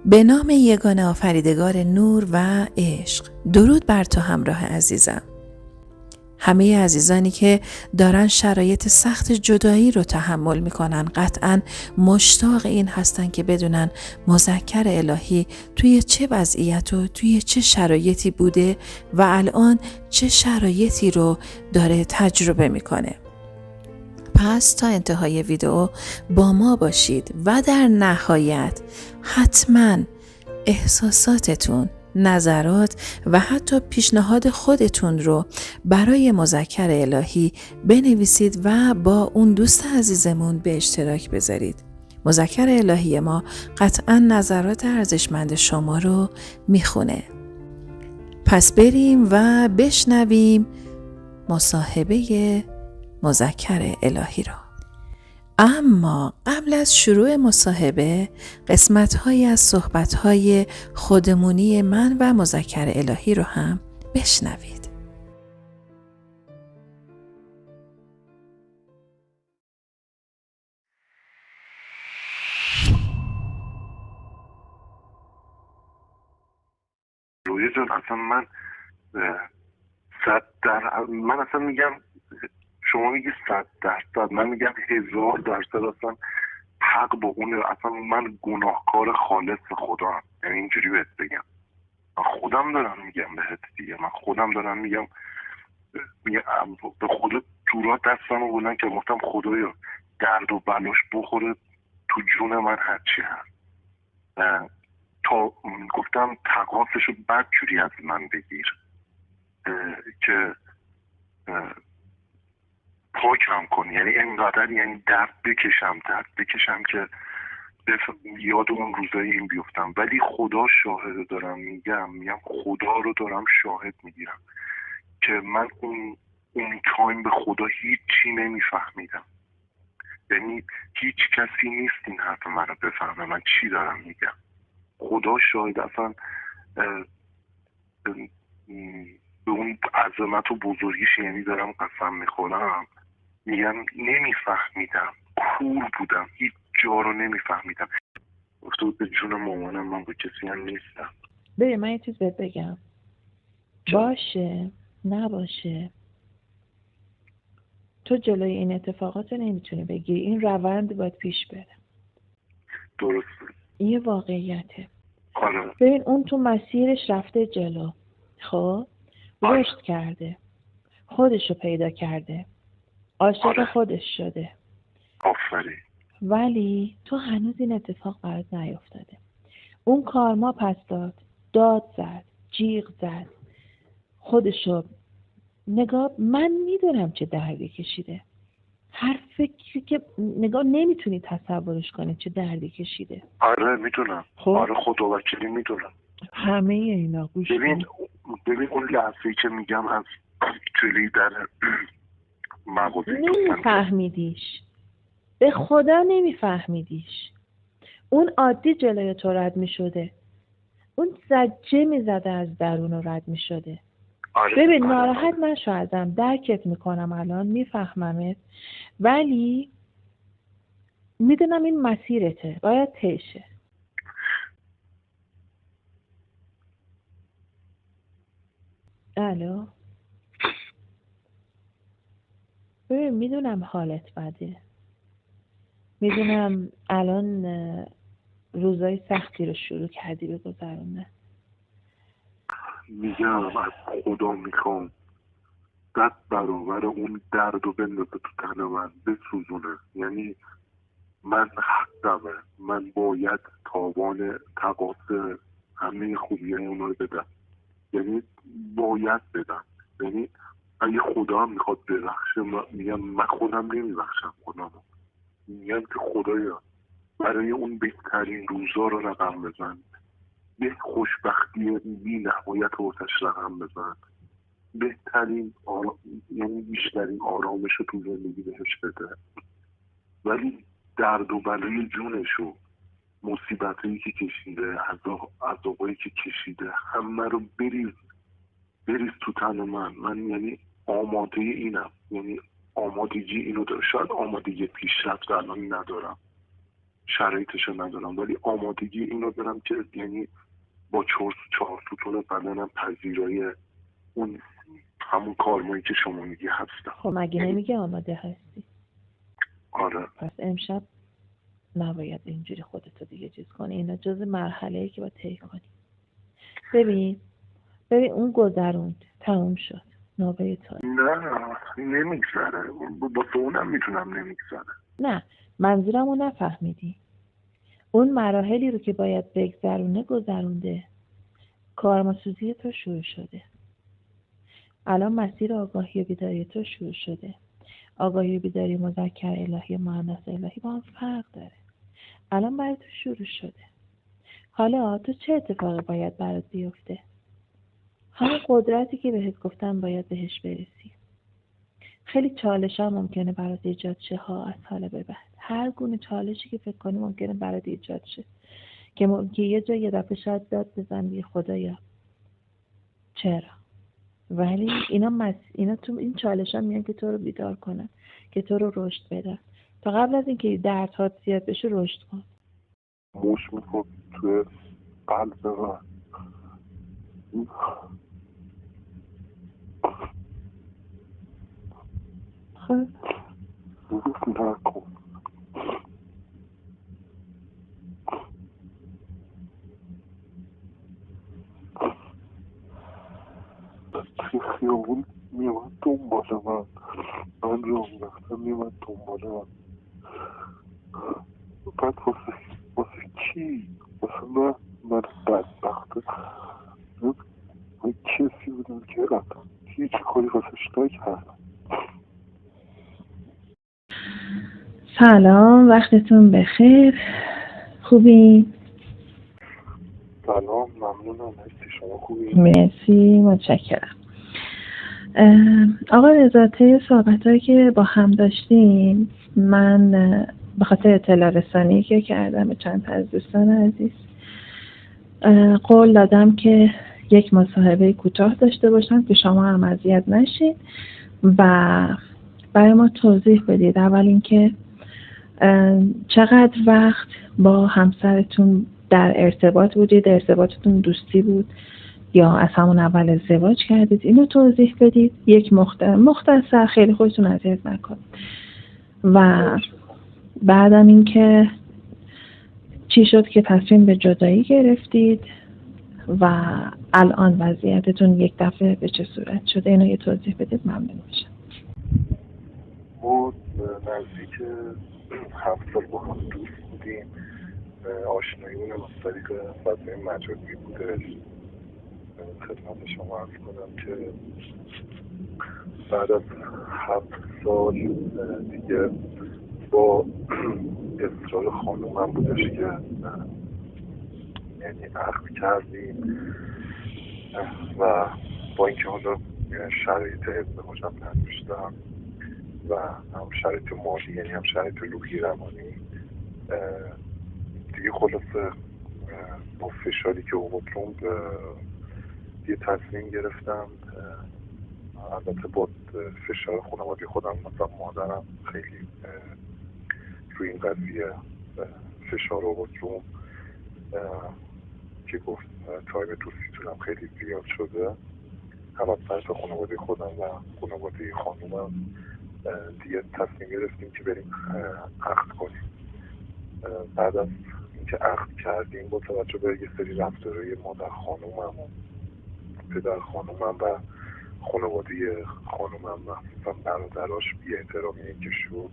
به نام یگانه آفریدگار نور و عشق. درود بر تو همراه عزیزم. همه عزیزانی که دارن شرایط سخت جدایی رو تحمل میکنن قطعاً مشتاق این هستن که بدونن مذکر الهی توی چه وضعیت و توی چه شرایطی بوده و الان چه شرایطی رو داره تجربه میکنه. پس تا انتهای ویدیو با ما باشید و در نهایت حتما احساساتتون، نظرات و حتی پیشنهاد خودتون رو برای مذکر الهی بنویسید و با اون دوست عزیزمون به اشتراک بذارید. مذکر الهی ما قطعا نظرات ارزشمند شما رو میخونه. پس بریم و بشنویم مصاحبه مذکر الهی را. اما قبل از شروع مصاحبه قسمت‌هایی از صحبت‌های خودمونی من و مذکر الهی رو هم بشنوید. روی جان اصلا من من اصلا میگم شما میگی 100%، من میگم 1000% اصلا حق با اونه. اصلا من گناهکار خالص خدا هم. یعنی اینجوری بهت بگم، من خودم دارم میگم بهت دیگه، من خودم دارم میگم به خدا جورات دستم رو بلند که گفتم خدایا درد و بلاش بخوره تو جون من هرچی هست، تا گفتم تقاصشو بد جوری از من بگیر که پاکم کن. یعنی اینقدر یعنی درد بکشم که یاد اون روزای این بیفتم. ولی خدا شاهد دارم میگم خدا رو دارم شاهد میگیرم که من اون تایم به خدا هیچی نمیفهمیدم. یعنی هیچ کسی نیست این حرف منو بفهمه من چی دارم میگم. خدا شاهد، اصلا به اون عظمت و بزرگیش یعنی دارم قسم میخورم، میگم نمیفهمیدم، کور بودم، هیچ جا رو نمیفهمیدم. افتاد به جون مامانم، من با کسی هم نیستم. ببین من یه چیز بهت بگم، باشه نباشه تو جلوی این اتفاقات رو نمیتونی بگیری، این روند باید پیش بره. درسته، این یه واقعیته. آره. ببین اون تو مسیرش رفته جلو، خب رشد کرده، خودشو پیدا کرده، عاشق خودش شده. آفرین. ولی تو هنوز این اتفاق برات نیفتاده. اون کارما پس داد زد، جیغ زد، خودشو نگاه، من میدونم چه دردی کشیده. هر فکری که نگاه نمیتونی تصورش کنی چه دردی کشیده. آره میدونم. خب؟ آره خدا وکیلی میدونم. همه اینا گوش ببین اون لحظه‌ای که میگم از جلوی در مغازه نمیفهمیدیش، به خدا نمیفهمیدیش. اون عادی جلوی تو رد میشده، اون زجه میزده از درون و رد میشده. ببین ناراحت نشو ازم، درکت میکنم، الان میفهممت، ولی میدونم این مسیرته، باید طیشه. الو، ببین میدونم حالت بده، میدونم الان روزای سختی رو شروع کردی به گذرونه. میگم از خدا میخوام دست برابر اون درد رو بندازه تو تن من، بسوزونه. یعنی من حقمه، من باید تاوان تقاص همه خوبی اونا رو بدم. یعنی باید بدم. یعنی اگه خدا هم میخواد ببخشه، میگم من خودم نمیبخشم خودمو. میگم که خدایا برای اون بهترین روزا رو رقم بزن، به خوشبختی بی نهایت واسش رقم بزن، بهترین یعنی بیشترین آرامش رو تو زندگی بهش بده. ولی درد و بلای جونشو، مصیبتایی که کشیده، عذابایی که کشیده، همه رو بریز تو تن من یعنی آماده اینم، یعنی آمادگی اینو داره. شاید آمادگی پیشرفت الان ندارم، شرایطش ندارم، ولی آمادگی اینو دارم که یعنی با چهار ستون بدنم پذیرایی اون همون کارمایی که شما میگی هستم. خب مگه نمیگه آماده هستی؟ آره. پس امشب نباید اینجوری خودتو دیگه چیز کنی. اینا جز مرحله‌ای که باید طی کنی. ببین اون گذروند، تموم شد، نوبه تو. نه نمیگذره، با اونم میتونم نمیگذره. نه منظورمو نفهمیدی. اون مراحلی رو که باید بگذرونه گذرونده. کارماسوزی تو شروع شده. الان مسیر آگاهی و بیداری تو شروع شده. آگاهی و بیداری مذکر الهی و مؤنث الهی با هم فرق داره. الان برای تو شروع شده. حالا تو چه اتفاقی باید برات بیفته؟ همون قدرتی که بهت گفتم باید بهش برسی. خیلی چالش ها ممکنه برات ایجاد شه ها از حالا به بعد. هر گونه چالشی که فکر کنی ممکنه برات ایجاد شه که یه جا یه دفعه شاید داد بزن بی خدایا چرا؟ ولی اینا تو این چالش ها میان که تو رو بیدار کنن، که تو رو رشد بدن. تا قبل از اینکه دردهات زیاد بشه رشد کن. موش میخواد توی قلب من. خب نکن. توی خیابون میامد دنبال من راه میرفتم میامد دنبال من. بعد واسه کی؟ واسه من بدبخته من کسی بودم که هیچ کاری واسش نکردم. سلام، وقتتون بخیر. خوبی؟ سلام، ممنونم. مرسی، شما خوبی؟ مرسی، متشکرم. آقا رضا، طی صحبت‌هایی که با هم داشتیم، من به خاطر اطلاع رسانی که کردم به چند تا از دوستان عزیز قول دادم که یک مصاحبه کوتاه داشته باشم که شما هم اذیت نشید و برای ما توضیح بدید. اول اینکه چقدر وقت با همسرتون در ارتباط بودید؟ ارتباطتون دوستی بود یا از همون اول ازدواج کردید؟ اینو توضیح بدید. یک مختصر، خیلی خودتون اذیت نکنید. و بعدم اینکه چی شد که تصمیم به جدایی گرفتید و الان وضعیتتون یک دفعه به چه صورت شده؟ اینو یه توضیح بدید، ممنون میشم. ما نزدیک 7 سال با هم دوست بودیم. آشناییمون از طریق فضای مجازی بودش. خدمت شما عرض کنم که بعد از 7 سال دیگه با اصرار خانومم بودش که یعنی عقد کردیم و با اینکه حالا شرایط ازدواجم نداشتم و هم شرایط مالی، یعنی هم شرایط روحی روانی، دیگه خلاصه با فشاری که اومد روم یه تصمیم گرفتم. البته با فشار خانواده خودم، مثلا مادرم خیلی روی این قضیه فشار اومد روم که گفت تایم دوستیتونم خیلی زیاد شده. هم از طرف خانواده خودم و خانواده خانومم دیگه تصمیم گرفتیم که بریم عقد کنیم. بعد از اینکه عقد کردیم با توجه به یه سری رفتارهای مادر خانومم و پدر خانومم و خانواده خانومم و برادراش بی احترامی که شد،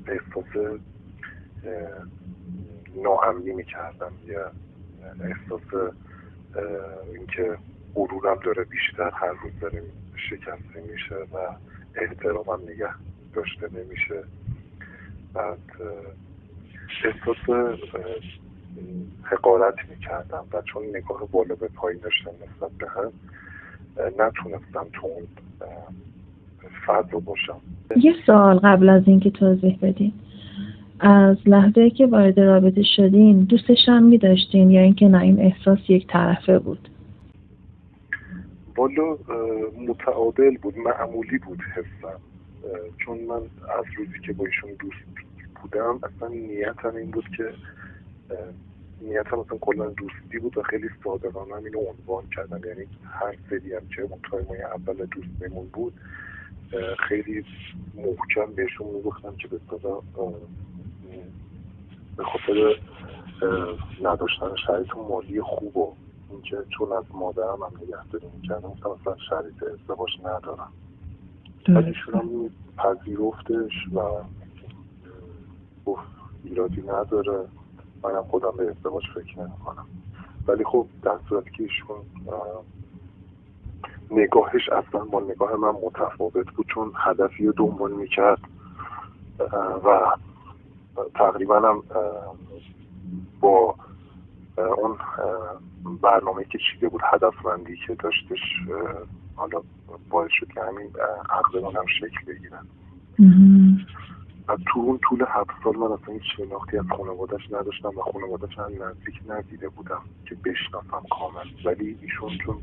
احساس ناامنی میکردم. یه احساس اینکه غرورم داره بیشتر هر روز داره شکسته میشه و احترامم نگه داشته نمیشه. بعد احساس حقارت میکردم و چون نگاه بالا به پایین داشتم نسبت به هم، نتونستم تو اون فضا باشم. یه سوال قبل از اینکه توضیح بدین، از لحظه که وارد رابطه شدین دوستش هم می‌داشتین یا اینکه نه این احساس یک طرفه بود؟ والا متعادل بود، معمولی بود حسم. چون من از روزی که با ایشون دوست بودم اصلا نیتم این بود که نیتم اصلا کلا دوستی بود و خیلی صادقانه اینو عنوان کردم. یعنی هر سری هم که اون تایمای اول دوستیمون بود خیلی محکم بهشون میگفتم که به خاطر نداشتن شرایط مالی خوب و اینکه چون از مادرم هم نگهداری میکردم گفتم اصلا شرایط ازدواج ندارم. ایشون هم پذیرفتش و گفت ایرادی نداره، منم خودم به ازدواج فکر نمی‌کنم. ولی خب در صورتی که ایشون نگاهش اصلا با نگاه من متفاوت بود، چون هدفی رو دنبال میکرد و تقریبا هم با اون برنامه‌ای که چیده بود، هدفمندی که داشتش، حالا باعث شد که همین عقل من هم شکل بگیرن. و تو اون طول 7 سال من اصلا هیچ شناختی از خانواده‌اش نداشتم و خانواده‌اش هم نزدیک ندیده بودم که بشناسم کامل. ولی ایشون چون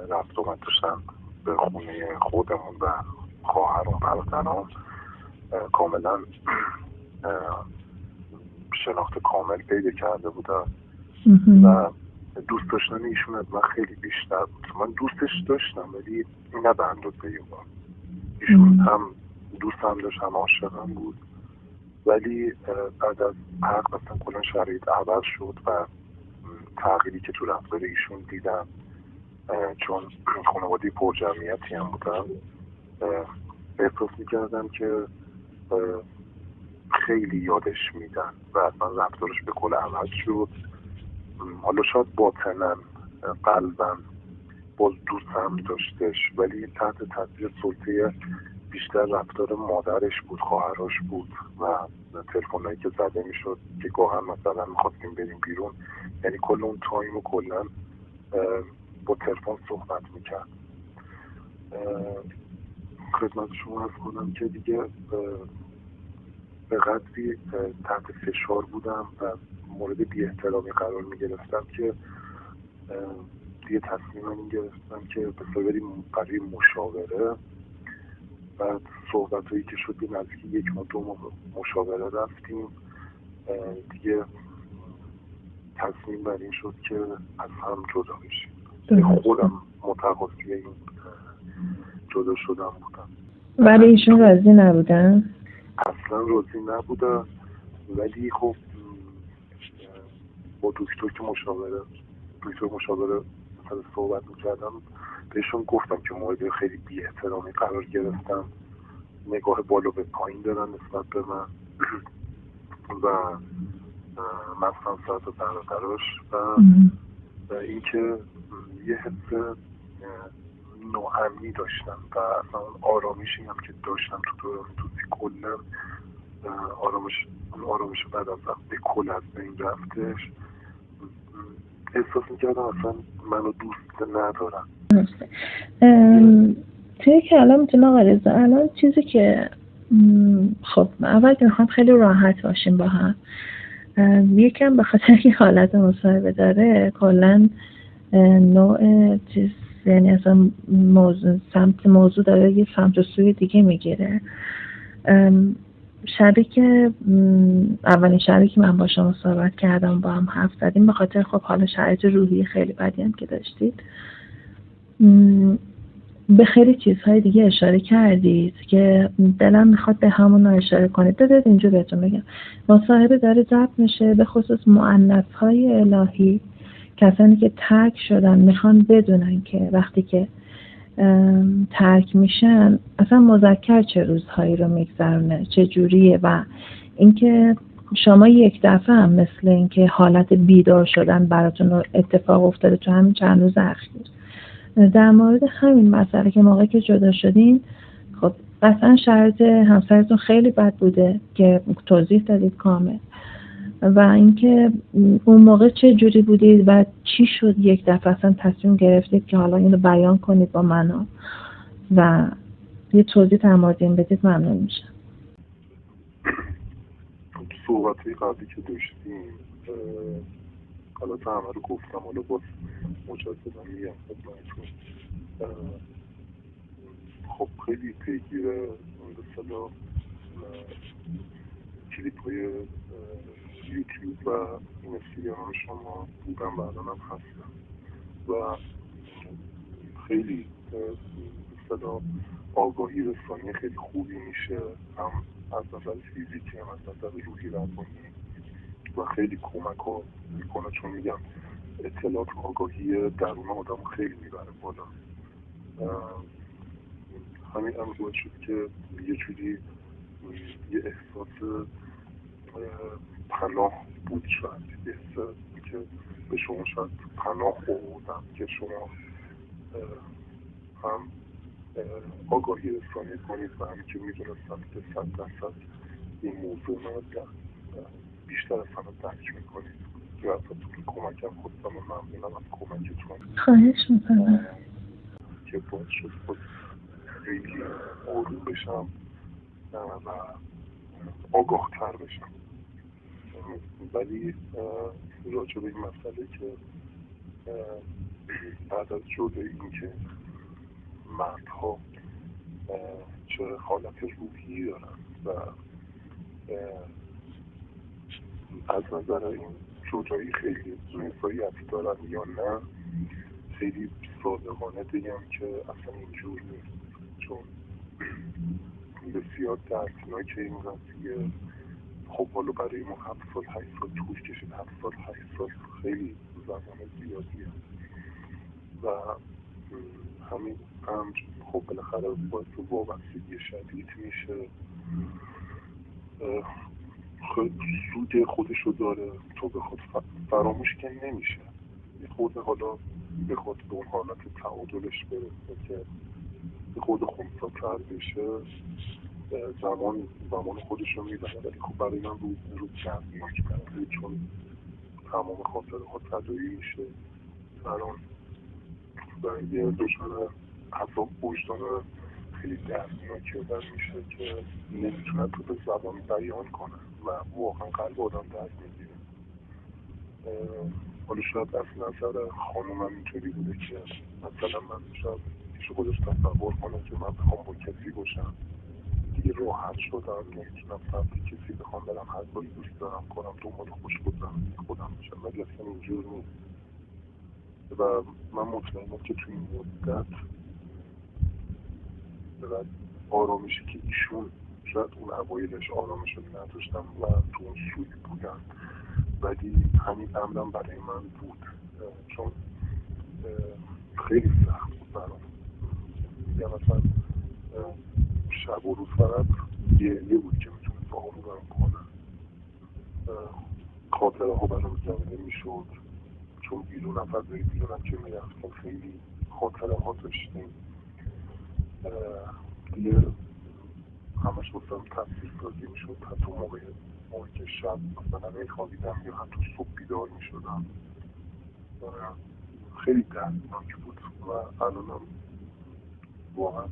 رفت و من داشتم به خونه خودمون و خواهرم برادرام کاملا شناخت کامل پیدا کرده بودم و دوست داشتن ایشون از من خیلی بیشتر بود. من دوستش داشتم ولی نه به اندازه اون. ایشون هم دوستم داشت، هم عاشقم بود، ولی بعد از عقد اصلا کلا شرایط عوض شد و تغییری که تو رفتار ایشون دیدم، چون خانواده پرجمعیتی هم بودم، احساس میکردم که خیلی یادش میدن و اصلا رفتارش به کل عوض شد. حالا شاید باطناً قلباً باز دوستم داشتش، ولی تحت تاثیر سلطه بیشتر رفتار مادرش بود، خواهرش بود و تلفنایی که زده میشد که گاه هم مثلا میخواستیم بریم بیرون، یعنی کل اون تایم و کلا با تلفن صحبت میکرد. خدمت شما عرض کنم که دیگه به قدری تحت فشار بودم و مورد بی احترامی قرار میگرفتم که دیگه تصمیم این گرفتم که به بریم برای مشاوره. بعد صحبت هایی که شد نزدیک 1 ماه 2 ماه مشاوره رفتیم. دیگه تصمیم بر این شد که از هم جدا بشیم. خودم متقاضی این جدا شدم بودم. ولی ایشون راضی نبودن؟ اصلا راضی نبودن، ولی خب با دکتر مشاوره مثلا صحبت میکردم، بهشون گفتم که مورد خیلی بی احترامی قرار گرفتم، نگاه بالا به پایین دارن نسبت به من و مثلا ساعت و برادراش و اینکه یه حس ناامنی داشتم و اصلا آرامشی هم که داشتم تو دوران توسی کلا آرامش بعد از وقت به کل از بین رفتش. احساس میکردم اصلا منو دوست ندارم. توی که الان میتونه آقا رضا، الان چیزی که خب اول که میخوام خیلی راحت باشیم با هم، یکم به خاطر که حالت مصاحبه داره کلا نوع چیز، یعنی اصلا موضوع داره یه سمت و سوی دیگه میگیره. اولین شبی که من با شما صحبت کردم با هم حرف زدیم، به خاطر خب حالا شرایط روحی خیلی بدی هم که داشتید، به خیلی چیزهای دیگه اشاره کردید که دلم میخواد به همون اشاره کنید. بذارید اینجا بهتون بگم، مصاحبه داره ضبط میشه، به خصوص مؤنثهای الهی، کسانی که ترک شدن میخوان بدونن که وقتی که ترک میشن اصلا مذکر چه روزهایی رو میگذرونه، چه جوریه، و اینکه شما یک دفعه هم مثل اینکه حالت بیدار شدن براتون اتفاق افتاده تو همین چند روز اخیر. در مورد همین مسئله که موقعی که جدا شدین، خب قطعا شرایط همسرتون خیلی بد بوده که توضیح دادید کامل، و اینکه اون موقع چه جوری بودید و چی شد یک دفعه اصلا تصمیم گرفتید که حالا اینو بیان کنید با من و یه توضیح در مورد این بدید ممنون میشم. صحبتی قبلی که داشتیم حالا تا همه رو گفتم، حالا باز مجددا میگم خدمتتون. خب خیلی پیگیر به اصطلاح کلیپ های یوتیوب و اینستاگرام شما بودم و الانم هستم و خیلی مثلا آگاهی رسانی خیلی خوبی میشه، هم از نظر فیزیکی هم از نظر روحی روانی و خیلی کمک ها میکنه، چون میگم اطلاعات و آگاهی درون آدم خیلی میبره بالا. همین هم باعث شد که یه جوری یه احساس پناه بود، شاید احساس که به شما شاید پناه آوردم که شما هم آگاهی رسانی کنید و همین که میدونستم که 100% این موضوع رو بیشتر از همه درک میکنید که ازتون کمکم خواستم و ممنونم از کمکتون. خواهش میکنم که باعث شد خود خیلی آروم بشم و آگاه تر بشم. ولی راجع به این مسئله که بعد از جدایی این که مردها چه حالت روحی دارن و از نظر این جدایی خیلی رضایت دارن یا نه، خیلی صادقانه بگم که اصلا اینجور نیست، چون بسیار دردناکه این قضیه. خب حالا برای ما 7 سال 8 سال طول کشید، 7 سال 8 سال خیلی زمان زیادیه و همین امر خب بالاخره باعث وابستگی شدید میشه. سود خودشو داره، تو بخواد فراموش که نمیشه، یه خورده حالا بخواد به اون حالت تعادلش برسه که یه خورده خونساتر بشه، زمان خودشو میبره، ولی خب برای من رو دردناک بود، چون تمام خاطره ها تدایی میشه برام و یه دچار عذاب وجدان خیلی دردناکی آدم میشه که نمیتونه تو به زبان بیان کنه و واقعا قلب آدم درد میگیره. حالا شاید از نظر خانومم اینطوری بوده که مثلا من شاید پیش خودش تصور کنه که من بخوام با کسی باشم دیگه راحت شدم، نمیتونم سمت کسی بخوام برم هر کاری دوست دارم کنم، دنبال خوش بودم خودم میشم، ولی اصلا اینجور نیست و من مطمئنم که توی این مدت بعد آرامشی که ایشون شاید اون اوایلش آرامش رو نداشتم و تو اون سوی بودم، ولی همین امرم برای من بود، چون خیلی سخت بود برام. میگم مثلا شب و روز فقط یه بود که میتونست آرومم کنه. خاطره ها برام زنده میشد، چون بیرون فضای بیرونم که میرفتیم خیلی خاطره ها داشتیم دیگه، همش مثلا تصویر سازی میشد، حتی موقعی که شب مثلا میخوابیدم یا حتی صبح بیدار میشدم. خیلی دردناک بود و الانم واقعا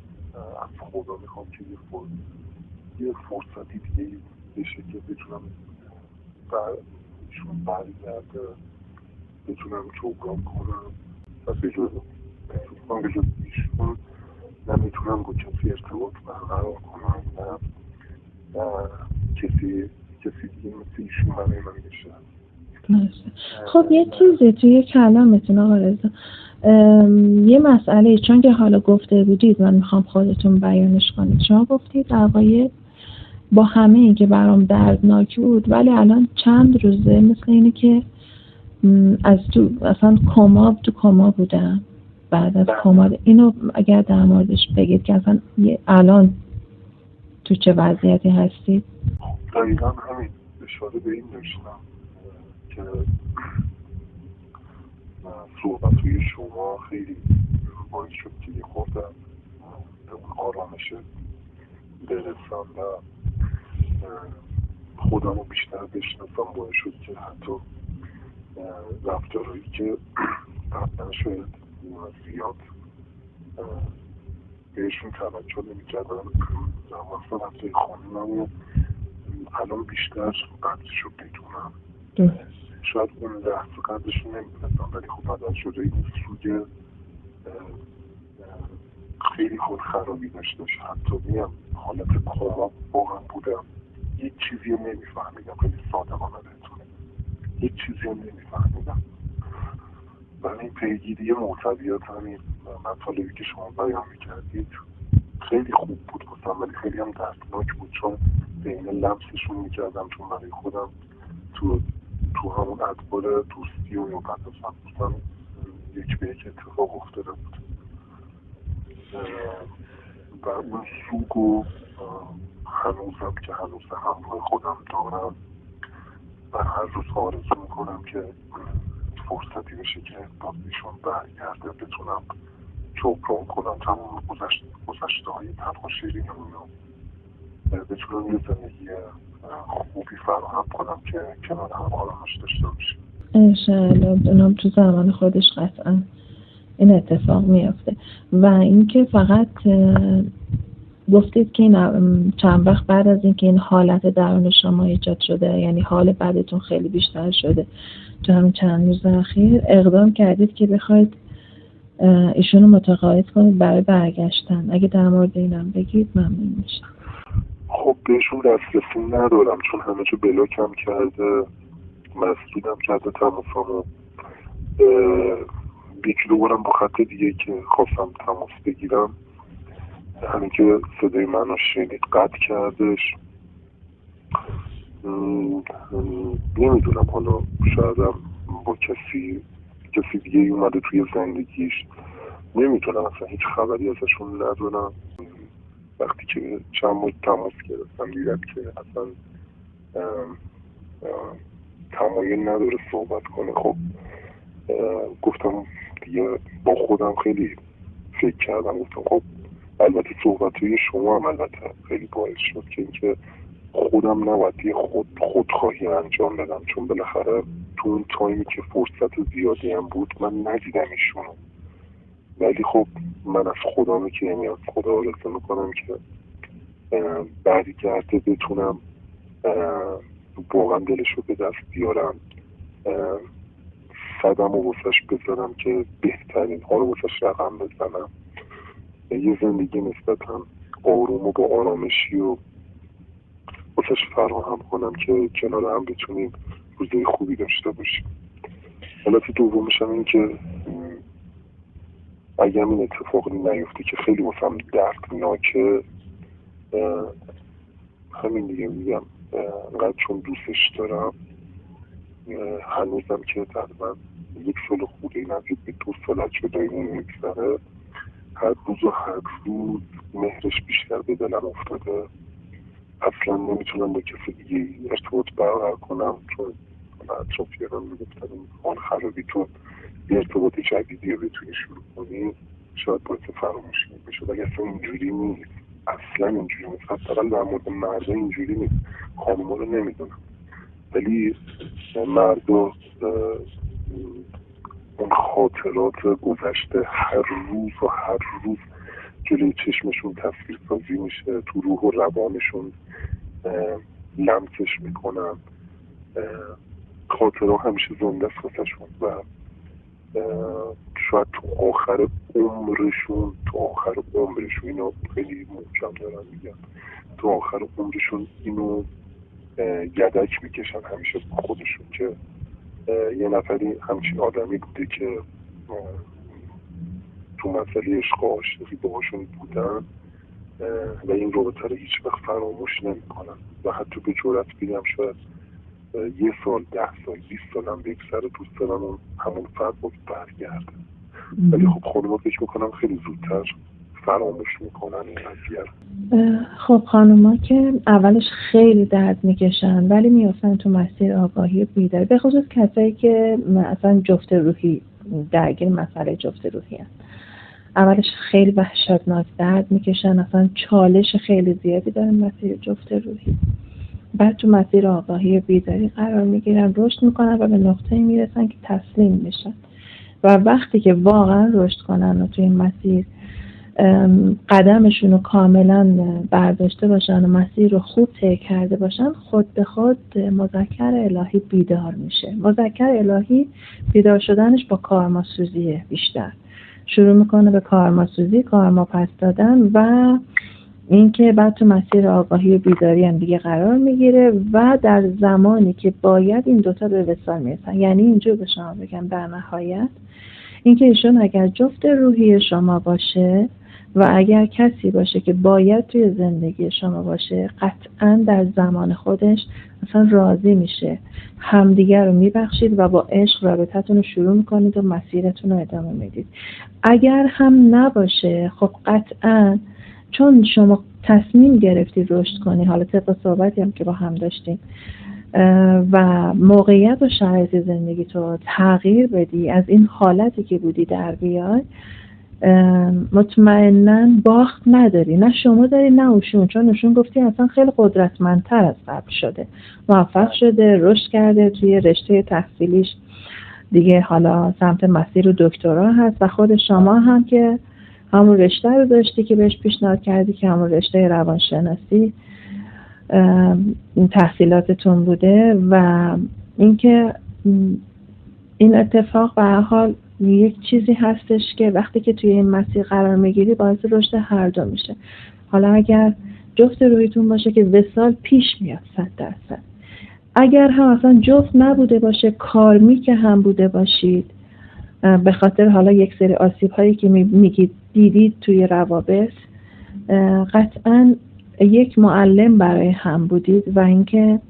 از خدا میخوام که یه فرصتی دیگه بشه که بتونم ایشون برگرده، بتونم جبران کنم و به جز ایشون نمیتونم با کسی ارتباط برقرار کنم و کسی دیگه مثل ایشون برای من بشه. خب یه چیزی توی کلامتون آقا رضا، یه مسئله، چون که حالا گفته بودید من میخوام خودتون بیانش کنید. شما گفتید اوایل با همه این که برام دردناک بود ولی الان چند روزه مثل اینه که از تو اصلا کما بودم. بعد از کما اینو اگر در موردش بگید که اصلا الان تو چه وضعیتی هستید؟ دقیقا همین اشاره به این داشتم که صحبت‌های شما خیلی باعث شد که یه خورده به اون آرامش برسم و خودم رو بیشتر بشناسم. باعث شد که حتی رفتارهایی که قبلا شاید زیاد بهشون توجه نمی‌کردم مثلا رفتار خانمم الان بیشتر قدرش رو بدونم. شاید اون لحظه قدرش رو نمی‌دونستم، ولی خب بعد از شده این سوی خیلی خود خرابی داشتش، حتی میم حالت کما واقعا بودم یک چیزی رو نمیفهمیدم، خیلی صادقانه بهتونه، یک چیزی رو نمیفهمیدم. و این پیگیری موسویات، همین مطالبی که شما بیان میکردید خیلی خوب بود گفتم، ولی خیلی هم دردناک بود، چون بین لمسشون میکردم، چون برای خودم تو همون ادوار دوستی و مقدسات بودم یک به یک اتفاق افتاده بود و اون سوگو هنوزم که هنوز همراه خودم دارم و هر روز آرزو میکنم که فرصتی بشه که با ایشون برگرده بتونم جبران کنم تمام گذشته های تلخ و شیرینمون رو، بتونم یه زندگی خوبی فراهم کنم که کنار هم آرامش داشته باشیم. انشاءالله اونم تو زمان خودش قطعا این اتفاق میافته. و اینکه فقط گفتید که این چند وقت بعد از اینکه این حالت درون شما ایجاد شده، یعنی حال بعدتون خیلی بیشتر شده تو همین چند روز اخیر، اقدام کردید که بخواید ایشونو متقاعد کنید برای برگشتن. اگه در مورد اینم بگید ممنون میشم. خب بهشون دسترسی ندارم، چون همه جا بلاکم کرده، مسدودم کرده تماسامو. یکی دو بارم با خط دیگه که خواستم تماس بگیرم، همین که صدای منو شنید قطع کردش. نمیدونم، حالا شایدم با کسی دیگه اومده توی زندگیش، نمیتونم، اصلا هیچ خبری ازشون ندارم. وقتی که چند ماه تماس گرفتم دیدم که اصلا تمایل نداره صحبت کنه. خب گفتم دیگه، با خودم خیلی فکر کردم، گفتم خب البته صحبت‌های شما هم البته خیلی باعث شد که اینکه خودم نباید خودخواهی انجام بدم، چون بالاخره تو اون تایمی که فرصت زیادی هم بود من ندیدم ایشونو. ولی خب من از خدامه که یعنی از خدا آرزو میکنم که برگرده بتونم واقعا دلشو به دست بیارم، صدم و واسش بزنم که بهترین ها رو واسش رقم بزنم، یه زندگی نسبتا آروم و با آرامشی و واسش فراهم کنم که کنار هم بتونیم روزای خوبی داشته باشیم. حالت دومش هم این که اگر این اتفاقی نیفته که خیلی واسم دردناکه، همین دیگه میگم انقدر چون دوستش دارم، هنوزم که تقریبا 1 سال خورده نزدیک به 2 سال از جداییمون میگذره، هر روز مهرش بیشتر به دلم افتاده. اصلا نمیتونم با کسی دیگه ارتباط برقرار کنم، چون اطرافیانم میگفتن حال خرابیتون یه ارتباط جدیدی رو بتونی شروع کنی شاید باعث فراموشی بشه، ولی اصلا اینجوری نیست، اصلا اینجوری نیست. حتی در مورد مردا اینجوری نیست، خانوما رو نمیدونم، ولی مردا اون خاطرات گذشته هر روز جلوی چشمشون تصویر سازی میشه، تو روح و روانشون لمسش میکنن، خاطرها همیشه زنده است واسهشون و شاید تو آخر عمرشون اینو خیلی محکم دارن میگن، تو آخر عمرشون اینو یدک میکشن همیشه با خودشون که یه نفری همچین آدمی بوده که تو مسئله عشق و عاشقی باهاشون بودن و این رابطه رو هیچ وقت فراموش نمیکنن و حتی به جرئت بگم شاید 1 سال 10 سال 20 سال هم بگذره دوست دارن همون فرد باید برگرده. ولی خب خانوما فکر میکنم خیلی زودتر فراموش میکنن این قضیه. خب خانوما که اولش خیلی درد میکشن ولی میافتن تو مسیر آگاهی و بیداری، به خصوص کسایی که اصلا جفت روحی درگیر مسئله جفت روحی هست. اولش خیلی وحشتناک درد میکشن، اصلا چالش خیلی زیادی دارن مسیر جفت روحی. بعد تو مسیر آگاهی و بیداری قرار میگیرن، رشد میکنن و به نقطه‌ای میرسن که تسلیم میشن و وقتی که واقعا رشد کنن و توی این مسیر قدمشون رو کاملا برداشته باشن و مسیر رو خوب طی کرده باشن، خود به خود مذکر الهی بیدار میشه. مذکر الهی بیدار شدنش با کارماسوزیه، بیشتر شروع میکنه به کارماسوزی، کارما پس دادن و این که بعد تو مسیر آگاهی و بیداری هم دیگه قرار میگیره و در زمانی که باید این دوتا به وصال میرسن. یعنی اینجور به شما بگم در نهایت اینکه ایشون اگر جفت روحی شما باشه و اگر کسی باشه که باید توی زندگی شما باشه، قطعا در زمان خودش اصلا راضی میشه، همدیگر رو میبخشید و با عشق رابطتون رو شروع میکنید و مسیرتون رو ادامه میدید. اگر هم نباشه، خب قطعا چون شما تصمیم گرفتی رشد کنی، حالا طبق صحبتی هم که با هم داشتیم، و موقعیت و شرایط زندگی تو تغییر بدی، از این حالتی که بودی در بیای، مطمئناً باخت نداری، نه شما داری نه اوشون، چون اوشون گفتی اصلا خیلی قدرتمندتر از قبل شده، موفق شده، رشد کرده توی رشته تحصیلیش دیگه، حالا سمت مسیر دکترا هست و خود شما هم که همون رشته رو داشتی که بهش پیشنهاد کردی که همون رشته روانشناسی تحصیلاتتون بوده و اینکه این اتفاق به هر حال یک چیزی هستش که وقتی که توی این مسیر قرار میگیری باعث رشد هر دو میشه. حالا اگر جفت رویتون باشه که وصال پیش میاد 100%. اگر هم اصلا جفت نبوده باشه، کارمی که هم بوده باشید، به خاطر حالا یک سری آسیب هایی که میگید دیدید توی روابط، قطعا یک معلم برای هم بودید و اینکه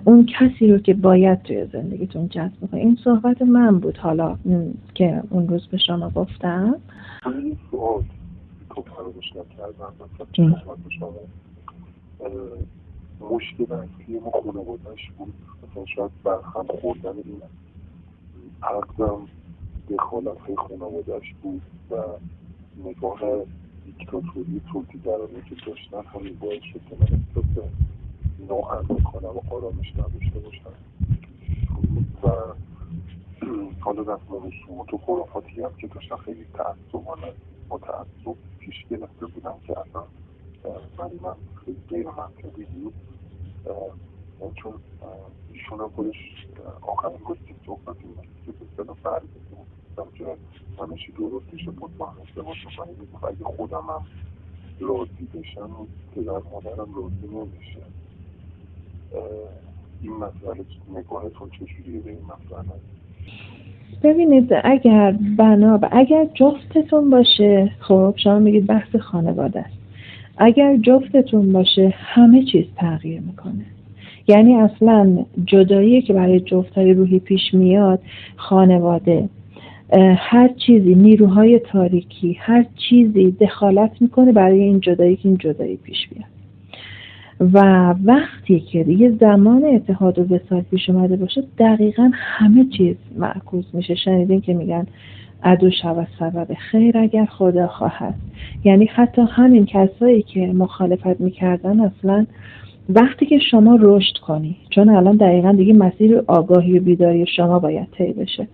اون کسی رو که باید توی زندگیتون جذب کنید. این صحبت من بود حالا که اون روز به شما گفتم. این سوال تو فراموش نکردم مثلا صحبت شما مشکل اصلی ما خانواده‌اش بود، مثلا شاید برخم خوردن این عقدم دخالت‌های خانواده‌اش بود و نگاه دیکتاتوری توطئه‌گرانه که داشتن همین باعث شد که من احساس ناامن کنم و آرامش نداشته باشم و حالا رسم و رسومات و خرافاتی هم که داشتن خیلی تعصبانه با تعصب پیش گرفته بودم که اصلا من خیلی غیر منطقی بود، چون ایشون هم خودش آخرین روز که صحبت این که به صدا فرد بودم که همه چی درست میشه مطمئن ازدواج میکنم، اگه خودم هم راضی بشم پدر مادرم راضی نمیشه. این مسئله نگاهتون چجوریه به این مسئله؟ ببینید اگر جفتتون باشه، خب شما میگید بحث خانواده است، اگر جفتتون باشه همه چیز تغییر میکنه. یعنی اصلا جدایی که برای جفتای روحی پیش میاد، خانواده، هر چیزی، نیروهای تاریکی، هر چیزی دخالت میکنه برای این جدایی که این جدایی پیش بیاد. و وقتی که دیگه زمان اتحاد و وصال پیش اومده باشه، دقیقاً همه چیز معکوس میشه. شنیدین که میگن عدو شود سبب خیر اگر خدا خواهد. یعنی حتی همین کسایی که مخالفت میکردن، اصلا وقتی که شما رشد کنی، چون الان دقیقاً دیگه مسیر آگاهی و بیداری شما باید طی بشه،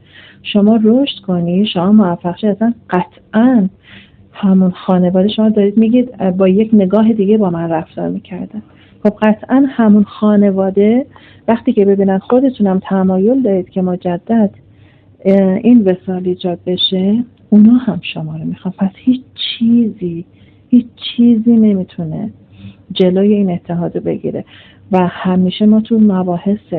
شما رشد کنی، شما موفق شید، اصلا قطعاً همون خانواده، شما دارید میگید با یک نگاه دیگه با من رفتار میکردن، خب قطعا همون خانواده وقتی که ببینن خودتونم تمایل دارید که مجدد این وصال ایجاد بشه، اونا هم شما رو میخوان. پس هیچ چیزی نمیتونه جلوی این اتحاد رو بگیره. و همیشه ما تو مباحث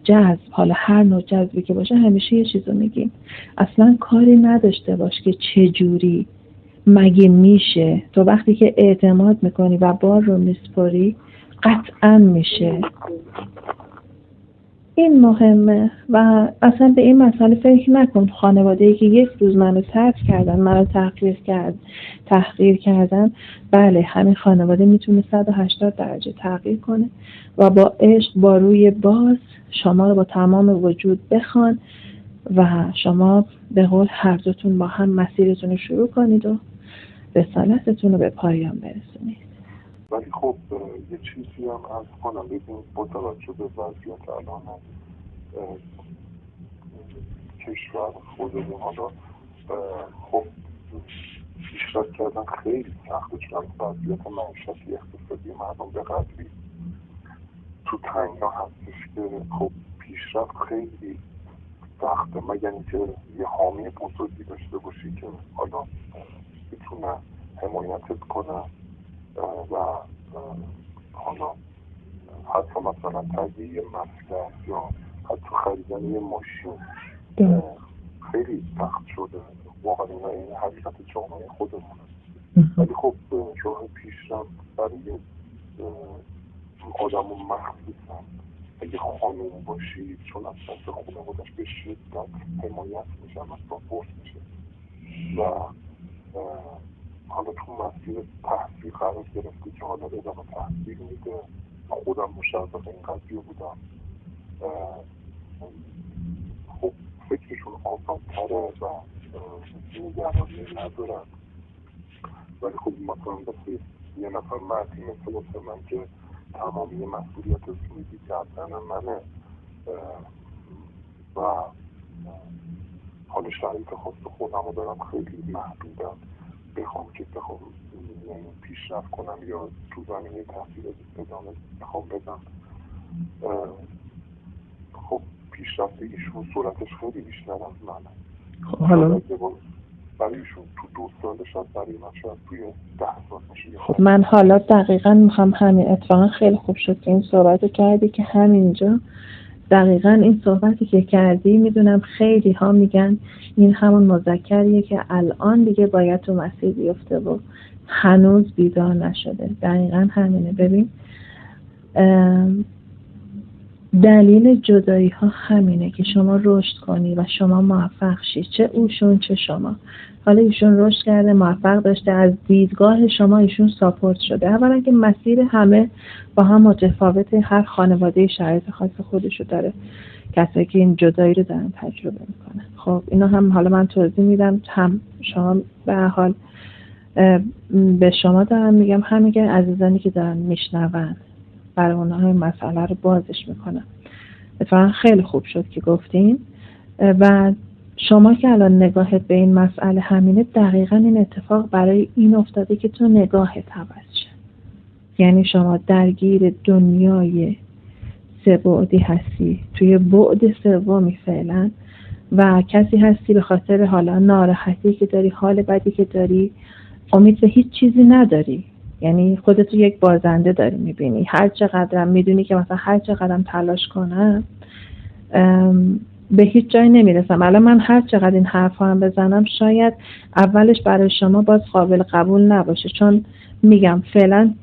جذب، حالا هر نوع جذبی که باشه، همیشه یه چیزو میگیم، اصلا کاری نداشته باش که چجوری، مگه میشه. تو وقتی که اعتماد میکنی و بار رو میسپاری، قطعا میشه. این مهمه. و اصلا به این مسئله فکر نکن. خانواده‌ای که یک روز منو ترک کردن، منو تحقیر کردن، بله همین خانواده میتونه 180 درجه تغییر کنه و با عشق، با روی باز شما رو با تمام وجود بخوان و شما به قول هر دوتون با هم مسیرتون رو شروع کنید و رسالتتون رو به پایان برسونید. ولی خب یه چیزی هم از کنم، ببینید با توجه به وضعیت الان کشور خودمون، حالا خب پیشرفت کردن خیلی سخته، چون وضعیت معیشتی اقتصادی مردم به قدری تو تنگنا هستش که خب پیشرفت خیلی سخته، مگر اینکه یه حامی بزرگی داشته باشی که حالا بتونه حمایتت کنم و حالا حتی مثلا تهیه مسکن یا حتی خریدن یه ماشین خیلی سخت شده. واقعا این حقیقت جامعه خودمونه. ولی خب راه پیشرفت برای آدم مخصوصا اگه خانوم باشی، چون از سمت خانوادش به شدت حمایت میشن و ساپورت میشه و حالا تو مسیر تحصیل قرار گرفتی که حالا ادامه تحصیل میده. خودم مشارکت این قضیه بودم. خب فکرشون آسان‌تره و نگرانی ندارن. ولی خب مثلا بسید یه نفر مردی مثل من که تمامی مسئولیت زندگی کردن منه و حالا شرایط خاص خودم رو دارم خیلی محدودم، بخوام پیشرفت کنم یا تو زمینه تحصیل ادامه بخوام بدم. خب پیشرفت ایشون صورتش خیلی بیشتر از منه. خب حالا برای ایشون تو 2 سال شاید، برای من شاید توی 10 سال میشه. خب من حالا دقیقاً میخوام همین، اتفاقا خیلی خوب شد که این صحبت رو کردی که همینجا دقیقاً این صحبتی که کردی، میدونم خیلی ها میگن این همون مذکریه که الان دیگه باید تو مسیر بیفته و هنوز بیدار نشده. دقیقاً همینه. ببین دلیل جدایی ها همینه که شما رشد کنی و شما موفق شی، چه اوشون چه شما. حالا ایشون رشد کرده، موفق داشته، از دیدگاه شما ایشون ساپورت شده. اولا که مسیر همه با هم متفاوته، هر خانواده شرایط خاص خودشو داره، کسایی که این جدایی رو دارن تجربه میکنن. خب اینا هم حالا من توضیح میدم، هم شما به هر حال به شما دارم میگم، همین که عزیزانی که دارن میشنون برای اونها این مسئله رو بازش میکنم. اتفاقا خیلی خوب شد که گفتین و شما که الان نگاهت به این مسئله همینه، دقیقاً این اتفاق برای این افتاده که تو نگاهت عوض شه. یعنی شما درگیر دنیای 3 بعدی هستی، توی بعد سومی فعلا، و کسی هستی به خاطر حالا ناراحتی که داری، حال بدی که داری، امید به هیچ چیزی نداری. یعنی خودتو یک بازنده داری میبینی، هر چقدرم میدونی که مثلا هر چقدرم تلاش کنم به هیچ جای نمیرسم. الان من هر چقدر این حرفا هم بزنم شاید اولش برای شما باز قابل قبول نباشه، چون میگم فعلا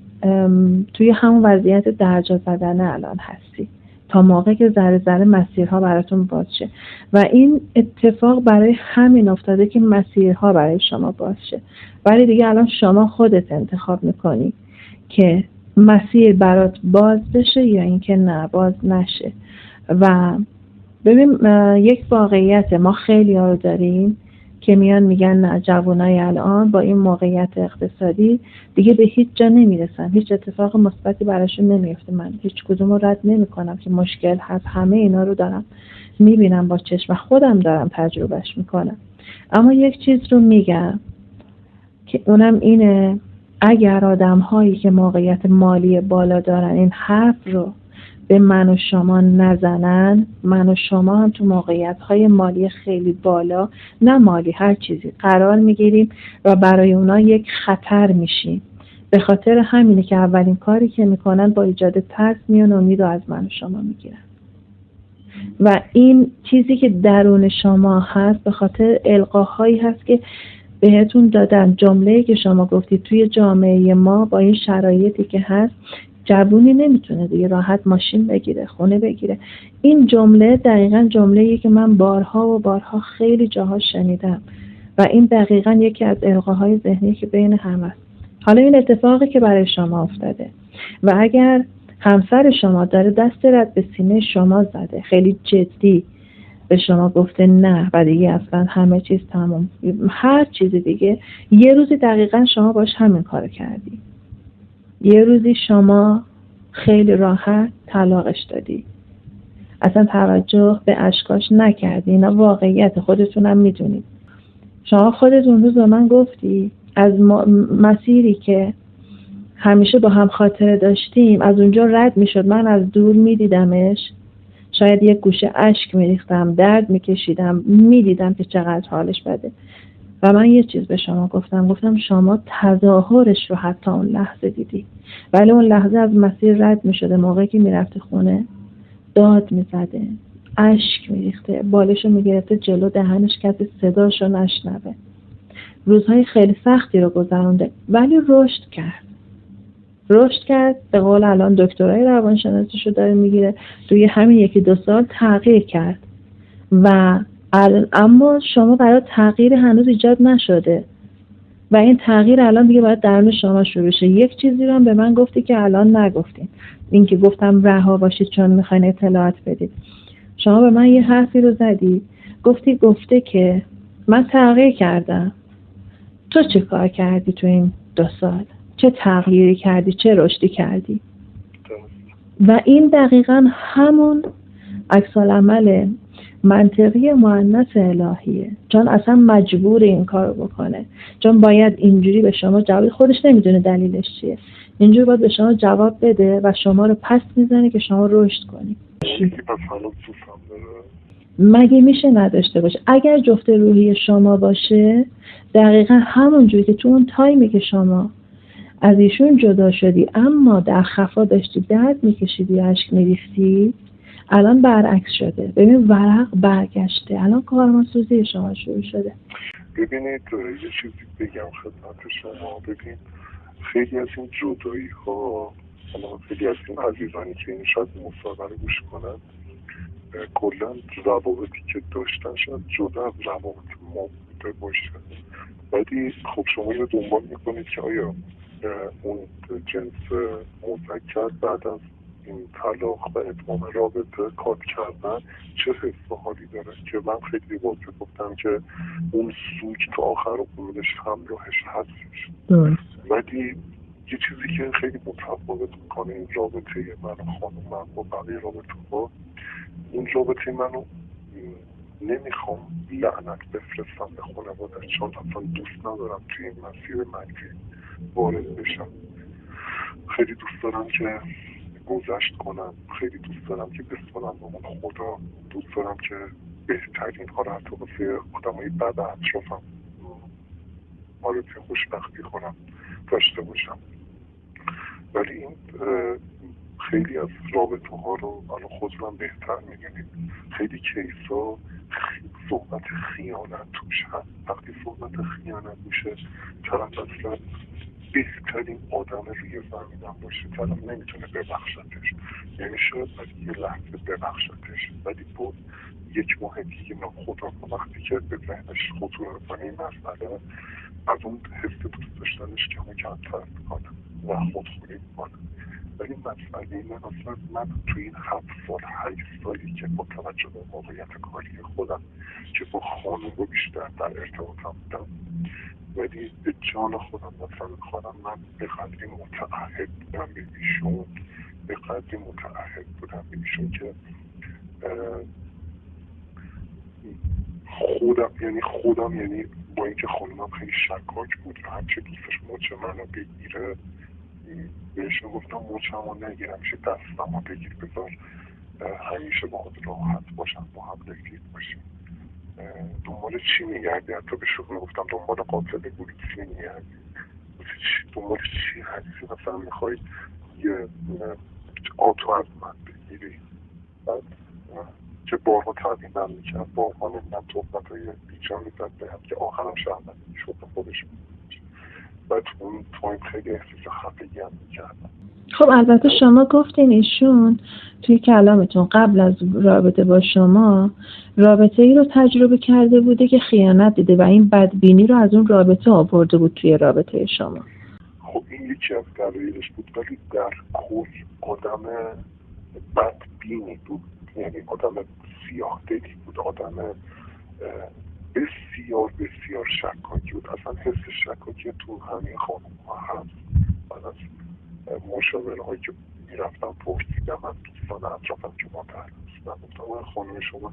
توی همون وضعیت درجا زدن الان هستی تا موقعی که ذره ذره مسیرها براتون باز شه. و این اتفاق برای همین افتاده که مسیرها برای شما باز شه. ولی دیگه الان شما خودت انتخاب میکنی که مسیر برات باز بشه یا اینکه نه باز نشه. و ببین یک واقعیت، ما خیلی ها رو داریم که میان میگن نه، جوانای الان با این موقعیت اقتصادی دیگه به هیچ جا نمیرسن، هیچ اتفاق مثبتی براشون نمیفته. من هیچ کدوم رو رد نمی کنم که مشکل هست، همه اینا رو دارم میبینم با چشم، خودم دارم تجربهش میکنم. اما یک چیز رو میگم که اونم اینه، اگر آدم هایی که موقعیت مالی بالا دارن این حرف رو به من و شما نزنن، من و شما هم تو موقعیت‌های مالی خیلی بالا، نه مالی هر چیزی، قرار میگیریم و برای اونا یک خطر میشیم. به خاطر همینه که اولین کاری که میکنن با ایجاد ترس میان امید از من و شما میگیرن. و این چیزی که درون شما هست به خاطر القاهایی هست که بهتون دادن. جمله‌ای که شما گفتید توی جامعه ما با این شرایطی که هست، جوونی نمیتونه دیگه راحت ماشین بگیره، خونه بگیره. این جمله دقیقاً جمله‌ایه که من بارها و بارها خیلی جاها شنیدم و این دقیقاً یکی از القاهای ذهنی که بین هم هست. حالا این اتفاقی که برای شما افتاده و اگر همسر شما داره دست رد به سینه شما زده، خیلی جدی به شما گفته نه و دیگه اصلا همه چیز تمام، هر چیزی دیگه، یه روزی دقیقاً شما باش همین کارو کردی، یه روزی شما خیلی راحت طلاقش دادی، اصلا توجه به اشکاش نکردی. اینا واقعیت، خودتونم میدونید. شما خودتون روز به من گفتی از مسیری که همیشه با هم خاطره داشتیم از اونجا رد میشد، من از دور میدیدمش، شاید یک گوشه اشک میریختم، درد میکشیدم، میدیدم که چقدر حالش بده. و من یه چیز به شما گفتم شما تظاهرش رو حتی اون لحظه دیدی، ولی اون لحظه از مسیر رد می شده. موقعی که می رفته خونه داد می زده، اشک می ریخته، بالشو می گرفته جلو دهنش کسی صداشو نشنوه. روزهای خیلی سختی رو گذرونده، ولی رشد کرد. به قول الان دکترای روانشناسیشو داره میگیره. توی همین 1-2 سال تغییر کرد و اما شما برای تغییر هنوز ایجاد نشده و این تغییر الان دیگه باید درون شما شروع شه. یک چیزی رو هم به من گفتی که الان نگفتین، این که گفتم رها باشید چون میخواین اطلاعات بدید. شما به من یه حرفی رو زدی، گفته که من تغییر کردم. تو چه کار کردی تو این 2 سال؟ چه تغییری کردی؟ چه رشدی کردی؟ و این دقیقاً همون عکس‌العمل منطقی مؤنث الهیه، چون اصلا مجبور این کارو بکنه، چون باید اینجوری به شما جواب، خودش نمیدونه دلیلش چیه، اینجوری باید به شما جواب بده و شما رو پس میزنه که شما رشد کنی. مگه میشه نداشته باشه؟ اگر جفت روحی شما باشه، دقیقا همون جوری که تو اون تایمی که شما از ایشون جدا شدی اما در خفا داشتی درد میکشیدی، اشک میریختی، الان برعکس شده. ببین ورق برگشته، الان کارمانسوزی شما شروع شده. ببینید یه چیزی بگم خدمت شما. ببین خیلی از این جدایی ها، خیلی از این عزیزانی که این شاید مصاحبه رو گوش کنن، کلا روابطی که داشتن شاید جدا از روابط ما بوده باشه، ولی خب شما اینو دنبال میکنید که آیا اون جنس مذکر بعد از این طلاق و اتمام رابطه کات کردن چه حس و حالی داره، که من خیلی واضح گفتم که اون سوگ تا آخر و قولش همراهش هستش. ولی یه چیزی که خیلی متفاوت میکنه این رابطه من و خانومم با بقیه رابطه ها، این رابطه منو نمیخوام لعنت بفرستم به خانواده، چون اصلا دوست ندارم توی این مسیر منفی وارد بشم. خیلی دوست دارم که گذشت کنم، خیلی دوست دارم که بسپارم به اون خدا، دوست دارم که بهترین ها رو حتی واسه آدمای بد اطرافم آرزوی خوشبختی کنم داشته باشم. ولی این خیلی از رابطه ها رو الان خودم بهتر میدونید، خیلی کیسا صحبت خیانت توش هست. وقتی صحبت خیانت میشه طرف اصلا بهترین آدم روی زمینم باشه، طرف نمیتونه ببخشتش، یعنی شاید یه لحظه ببخشتش، ولی بود 1 ماه دیگه ناخودآگاه وقتی که به ذهنش خطور میکنه این مسئله، از اون حس دوست داشتنش که کمتر میکنه و خودخوری میکنه. ولی مسئله من اصلا من توی این 7 سال 8 سالی که با توجه به موقعیت کاری خودم که با خانم رو بیشتر در ارتباطم بودم، ولی به جان خودم مثلا خودم من به قدری متعهد بودم به ایشون، به قدری متعهد بودم به ایشون که خودم یعنی با اینکه خانمم خیلی شکاک بود و همچه دوستش مچ منو بگیره، بهشون گفتم مچمو نگیرم، میشه دستمو بگیر، بذار همیشه با خود راحت باشم، با هم رفیق باشیم. دنبال چی میگردی؟ حتی به شغل گفتم دنبال قاتل پلیسی میگردی، دنبال چی هستی؟ مثلا میخوای یه آتو از من بگیری؟ بعد که بارها تبیینم میکرد، بارها نمیدن توبت های بیجا میزد بهم که آخرم شهمت میشد خودش میشه. بعد اون تایم خیلی احساس خفگی هم میکردم. خب البته شما گفتین ایشون توی کلامتون قبل از رابطه با شما رابطه ای رو تجربه کرده بوده که خیانت دیده و این بدبینی رو از اون رابطه آورده بود توی رابطه شما. خب این یکی از دلایلش بود، ولی در کل آدم بدبینی بود، یعنی آدم سیاه دلی بود، آدم بسیار بسیار شکاکی بود. اصلا حس شکاکی تو همین خانم ها هست. من از مشاوره هایی که میرفتم پرسیدم از دوستان اطرافم که ما درستم، گفتم خانم شما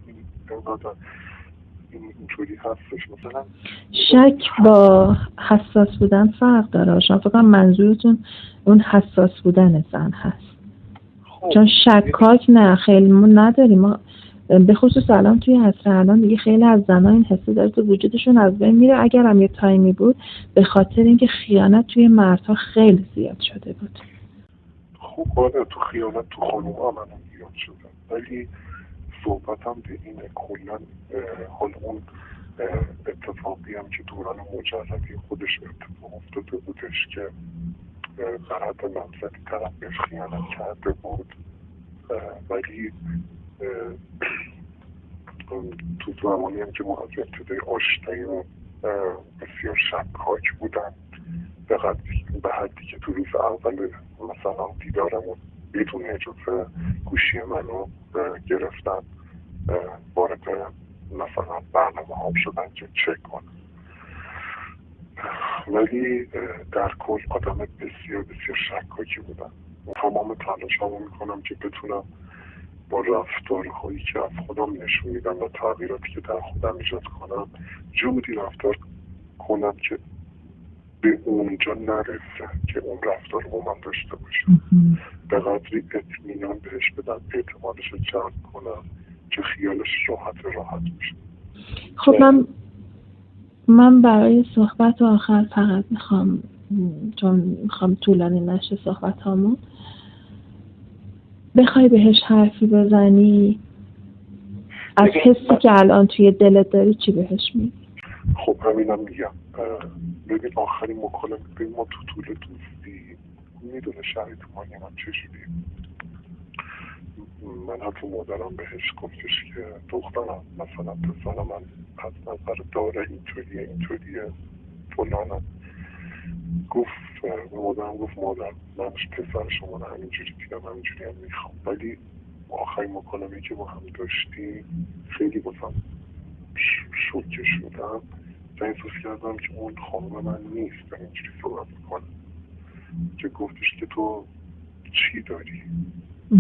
اینطوری هستش. مثلا شک با حساس بودن فرق داره. شما فقط منظورتون اون حساس بودن زن هست. چون شکاک نه، خیلی ما نداریم. ما به خصوص الان توی عصر الان دیگه خیلی از زن‌ها این حسه داره تو وجودشون از بین میره. اگر هم یه تایمی بود به خاطر اینکه خیانت توی مردها خیلی زیاد شده بود. خب آره، تو خیانت تو خانوما هم الان زیاد شده، ولی صحبتم به اینه کلا حال اون اتفاقی هم که دوران مجردی خودش اتفاق افتاده بودش که در حد منزلی طرف بهش خیانت کرده بود، ولی تو زمانی هم که ما از ابتدای آشناییمون بسیار شکاک بودن، به حدی که تو روز اول مثلا دیدارمون بدون اجازه گوشی منو گرفتن، وارد مثلا برنامه هم شدن که چک کنن. ولی در کل آدم بسیار بسیار شکاکی بودن. تمام تلاشمو میکنم که بتونم با رفتارهایی که از خودم نشون میدم و تغییراتی که در خودم ایجاد کنم جوری رفتار کنم که به اونجا نرسه که اون رفتار رو من داشته باشم. به قدری اطمینان بهش بدم، اعتمادش رو جلب کنم که خیالش راحت بشه. خب من برای صحبت آخر فقط میخوام طولانی نشه صحبت هامون، بخوای بهش حرفی بزنی از حسی که الان توی دلت داری چی بهش میگی؟ خب همینم میگم. ببین آخرین مکالمه ما تو طول دوستی میدونه شرایط مالی من چجوریه. من حتی مادرم بهش گفتش که دخترم مثلا پسر من از نظر داره اینطوریه فلانه. مادرم گفت مادر من پسر شما رو همینجوری دیدم، همینجوری هم میخوام. ولی آخرین مکالمه‌ای که با هم داشتیم خیلی بازم شوکه شدم و احساس کردم که اون خانم من نیست و اینجوری صحبت میکنه، که گفتش که تو چی داری؟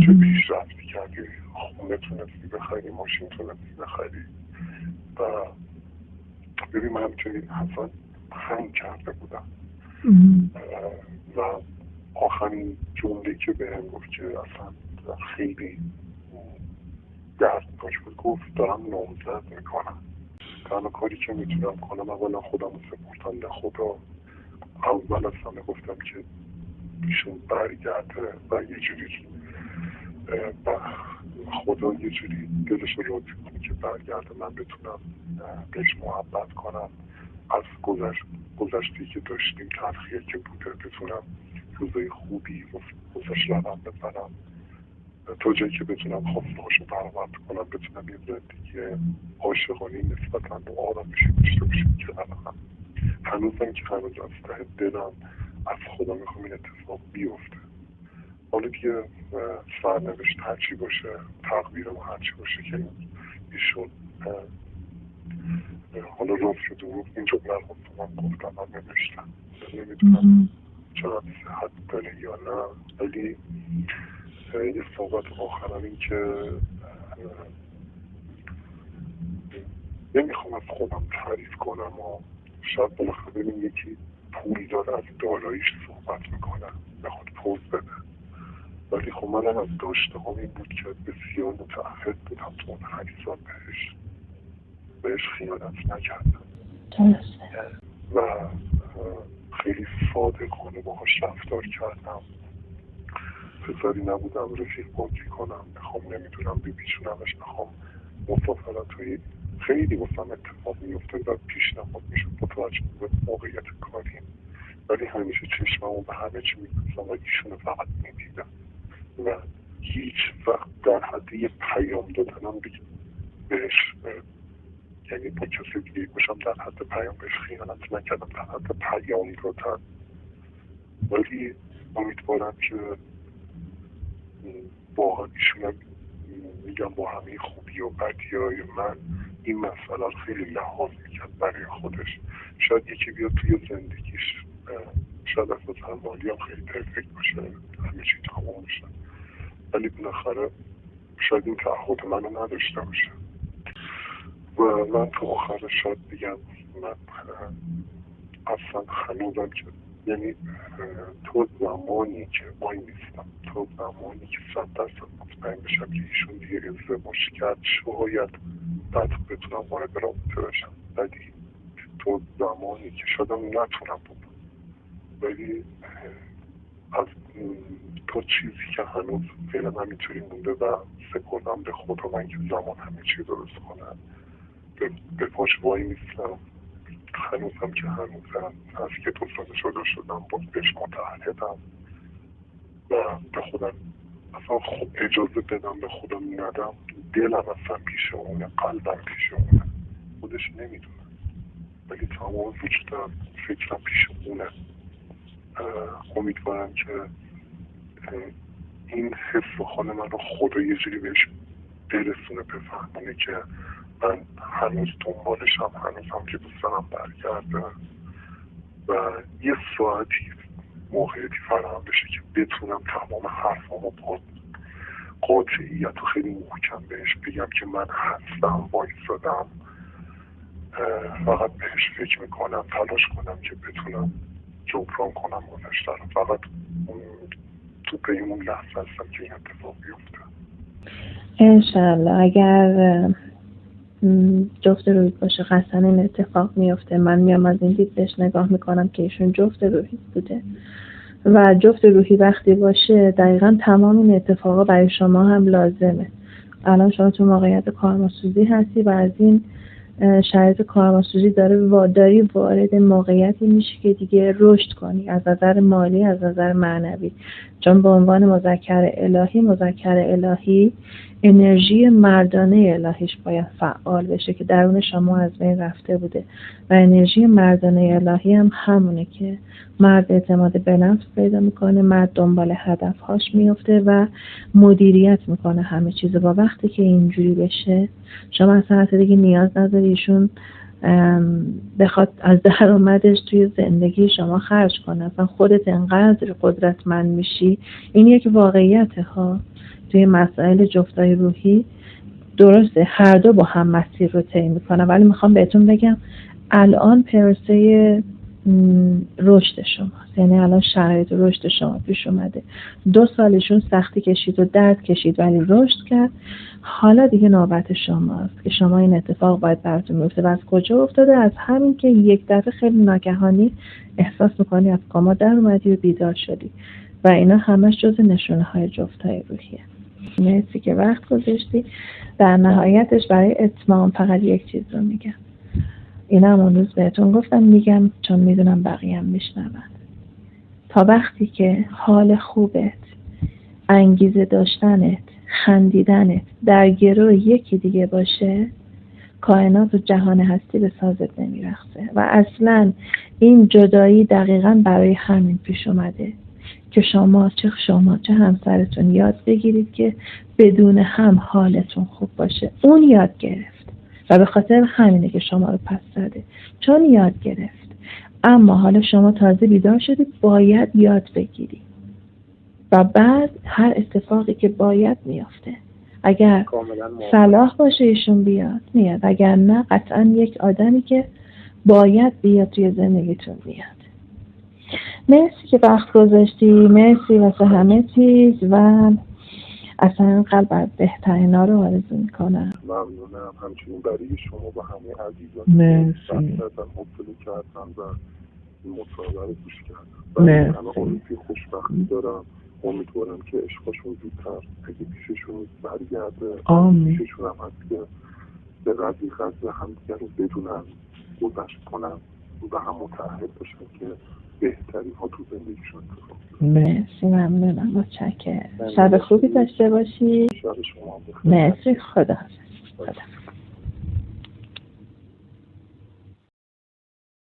چه پیشرفتی کردی؟ خونه تونستی بخری، ماشین تونستی بخری. و ببین من همچنین اصلا هنگ کرده بودم و آخرین جمله که به هم گفت که اصلا خیلی دردناک بود، گفت دارم نامزد میکنم. تنها کاری که میتونم کنم اولا خودم رو سپردم به خدا. اول از همه گفتم که ایشون برگرده و یه جوری خدا یه جوری دلش رو راضی کنه که برگرده، من بتونم بهش محبت کنم، از گذشتی که داشتیم تلخیه که بوده بتونم روزای خوبی واسش رقم بزنم تا جایی که بتونم خواستهاشو برآورده کنم، بتونم یه زندگی عاشقانه نسبتاً به آرامشی داشته باشم که هنوزم که هنوز از ته دلم از خدا میخوام این اتفاق بیفته. حالا دیگه سرنوشت هرچی باشه، تقدیرم هرچی باشه که ایشون حالا راست شده بود این جمله رو من گفتم من نوشتم، نمیدونم چقدر صحت داره یا نه، ولی یه صحبت آخرم این که نمیخوام از خودم تعریف کنم و شاید بالاخره ببین یکی پول داره از داراییش صحبت میکنه بخواد پوز بده، ولی خب منم از داشته هم این بود که بسیار متعهد بودم تو اون 8 سال بهش خیانت نکردم و خیلی صادقانه باهاش رفتار کردم. پسری نبودم رفیق بازی کنم، بخوام نمیدونم بپیچونمش، بخوام مسافرت‌های خیلی واسم اتفاق میافتاد و پیشنهاد میشد با توجه به موقعیت کاریم، ولی همیشه چشممو به همه چی می‌کردم و ایشونو فقط می‌دیدم و هیچ وقت در حد یه پیام دادنم بهش، یعنی با کسی دیگه باشم در حد پیام بهش خیانت نکردم، در حد پیام دادن. ولی امیدوارم که با ایشونم میگم با همه خوبی و بدیای من این مسئله رو خیلی لحاظ میکرد برای خودش. شاید یکی بیاد توی زندگیش شاید از نظر مالی هم خیلی پرفکت باشه، همه چی تمام بشه، ولی بالاخره شاید این تعهد منو نداشته باشه. و من تو آخر شاید بگم من اصلا هنوزم که یعنی تو زمانی که وای نیستم، تو زمانی که 100% مطمئن بشم که ایشون دیگه ازدواج کرد، شاید بعد بتونم وارد رابطه بشم. ولی تو زمانی که شاید نتونم بود، ولی از تو چیزی که هنوز فعلا همینطوری مونده و سپردم به خدا، من که زمان همه چیز درست کنم، به پاش وای نیستم. هنوزم که هنوزم از که 2 سال شده شدم باز بهش متعهدم و به خودم اصلا اجازه بدم به خودم ندم، دلم اصلا پیش اونه، قلبم پیش اونه، خودش نمیدونه ولی تمام وجودم فکرم پیش اونه. امیدوارم که این حس و حال من رو خدا یه جوری بهش برسونه، بفهمونه که من هنوز دنبالشم، هنوزم که دوست دارم برگرده و یه ساعتی موقعیتی فراهم بشه که بتونم تمام حرفامو با قاطعیت و خیلی محکم بهش بگم که من هستم، وایسادم، فقط بهش فکر میکنم، تلاش کنم که بتونم جبران کنم گذشته رو. فقط تو پیمون لحظه هستم که این اتفاق بیفته. انشالله اگر جفت روحی باشه قطعا این اتفاق میفته. من میام از این دید بهش نگاه میکنم که ایشون جفت روحی بوده و جفت روحی وقتی باشه دقیقا تمام این اتفاقا برای شما هم لازمه. الان شما تو موقعیت کارماسوزی هستی و از این شرایط کارماسوزی داری وارد موقعیتی میشه که دیگه رشد کنی از نظر مالی، از نظر معنوی. چون به عنوان مذکر الهی انرژی مردانه الهیش باید فعال بشه که درون شما از بین رفته بوده و انرژی مردانه الهی هم همونه که مرد اعتماد به نفس پیدا میکنه، مرد دنبال هدفهاش میفته و مدیریت میکنه همه چیز. و وقتی که اینجوری بشه شما اصلا حتی دیگه نیاز نداری ایشون بخواد از درآمدش توی زندگی شما خرج کنه، اصلا خودت انقدر قدرتمند میشی. این یک واقعیته ها توی مسائل جفتای روحی. درسته هر دو با هم مسیر رو طی میکنن، ولی میخوام بهتون بگم الان پروسه رشد شماست، یعنی الان شرایط رشد شما پیش اومده. 2 سالشون سختی کشید و درد کشید ولی رشد کرد. حالا دیگه نوبت شماست که شما این اتفاق باید براتون بیفته. و از کجا افتاده؟ از همین که یک دفعه خیلی ناگهانی احساس میکنی از کاما در اومدی و بیدار شدی و اینا همش جز نشونه های جفتای روحیه. مرسی که وقت گذاشتی. در نهایتش برای اتمام فقط یک چیز رو میگم، اینم اون روز بهتون گفتم، میگم چون میدونم بقیه هم میشنون. تا وقتی که حال خوبت، انگیزه داشتنت، خندیدنت در گروه یکی دیگه باشه، کائنات و جهان هستی به سازت نمیرخصه. و اصلا این جدایی دقیقاً برای همین پیش اومده که شما چه همسرتون یاد بگیرید که بدون هم حالتون خوب باشه. اون یاد گرفت و به خاطر همینه که شما رو پس زده، چون یاد گرفت. اما حالا شما تازه بیدار شدید، باید یاد بگیری و بعد هر اتفاقی که باید میافته. اگر صلاح باشه ایشون میاد، اگر نه قطعا یک آدمی که باید بیاد توی زندگیتون میاد. مرسی که وقت گذاشتی، مرسی واسه همه چیز و اصلا قلب بهترینا رو آرزو میکنم. ممنونم همچنین برای شما و همه عزیزان. مرسی. حوصله کردم و این مصاحبه رو گوش کردم. مرسی. من آرزوی خوشبختی دارم. امیدوارم که عشقشون زودتر اگه پیششون برگرده، پیششون هم هست که به رفیق از همدیگه رو بدونن، گذشت کنن و هم متعهد باشن که بهترین ها تو زندگیشون اتفاق بیفته. مرسی، ممنونم، متشکرم. شب خوبی داشته باشی. شب شما بخیر. مرسی، خدا حافظ.